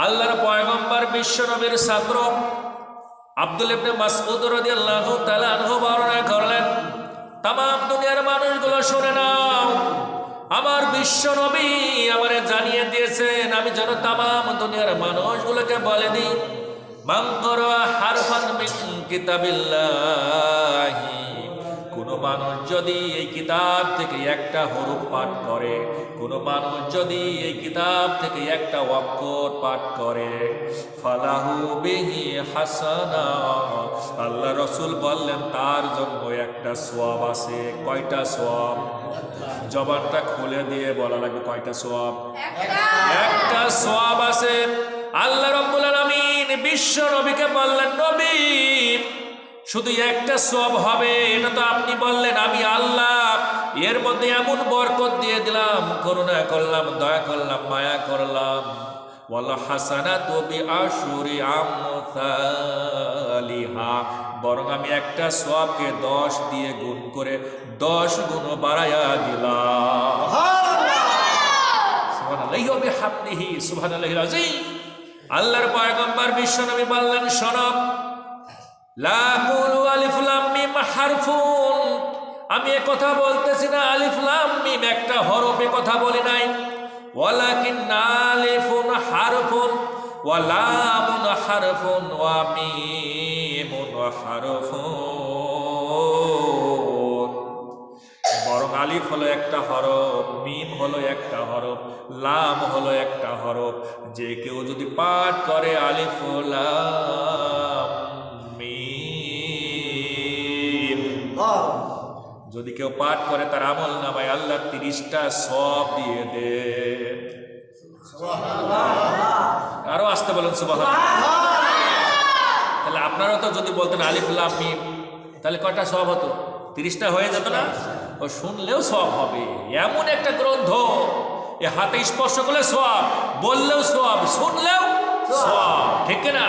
আল্লাহর পয়গম্বর বিশ্ব নবীর ছাত্র আব্দুল ইবনে মাসউদ রাদিয়াল্লাহু তাআলা আনহু বর্ণনা করলেন, তাম দুনিয়ার মানুষগুলো শুনে নাও, আমার বিশ্ব নবী আমারে জানিয়ে দিয়েছেন আমি যেন তাম দুনিয়ার মানুষগুলোকে বলে দিই, মান ক্বারা হারফান মিন কিতাবিল্লাহি, কোন মানুষ যদি এই কিতাব থেকে একটা হরফ পাঠ করে, কোন মানুষ যদি এই কিতাব থেকে একটা অক্ষর পাঠ করে, ফালাহু বিহি হাসানা, আল্লাহ রাসূল বললেন তার জন্য একটা সওয়াব আছে। কয়টা সওয়াব? জবানটা খুলে দিয়ে বলা লাগবে, কয়টা সওয়াব? একটা সওয়াব আছে। আল্লাহ রাব্বুল আলামিন বিশ্ব নবীকে বললেন, নবী শুধু একটা সওয়াব হবে এটা তো আপনি বললেন, আমি আল্লাহ এর মধ্যে এমন বরকত দিয়ে দিলাম, করুণা করলাম, দয়া করলাম, মায়া করলাম, ওয়াল হাসানাতু বিআশরি আমসালিহা, বরং আমি একটা সওয়াবকে 10 দিয়ে গুণ করে 10 গুণ বাড়ায়া দিলাম। সুবহানাল্লাহি ওয়া বিহামদিহি সুবহানাল্লাহিল আযীম। আল্লাহর পয়গম্বর বিশ্ব নবী বললেন, শোনো, লা কুলু আলিফ লাম মিম হারফুন, আমি এ কথা বলতেছি না আলিফ লাম মিম একটা হরফ, এ কথা বলি নাই, ওয়ালাকিন আলিফুন হারফুন ওয়া লামুন হারফুন ওয়া মিমুন হারফুন, বরং আলিফ হলো একটা হরফ, মিম হলো একটা হরফ, লাম হলো একটা হরফ। যে কেউ যদি পাঠ করে আলিফ লাম মিম, যদি কেউ পাঠ করে তার আমল নামায় আল্লাহ 30টা সওয়াব দিয়ে দেন। আরো আসতে বলেন সুবহানাল্লাহ। তাহলে আপনারাও তো যদি বলতেন আলিফ লাম মিম, তাহলে কয়টা সওয়াব হতো? 30টা হয়ে যেত না? ও শুনলেও সওয়াব হবে, এমন একটা গ্রন্থ, এ হাতে স্পর্শ করলে সওয়াব, বললেও সওয়াব, শুনলেও সওয়াব, ঠিক না?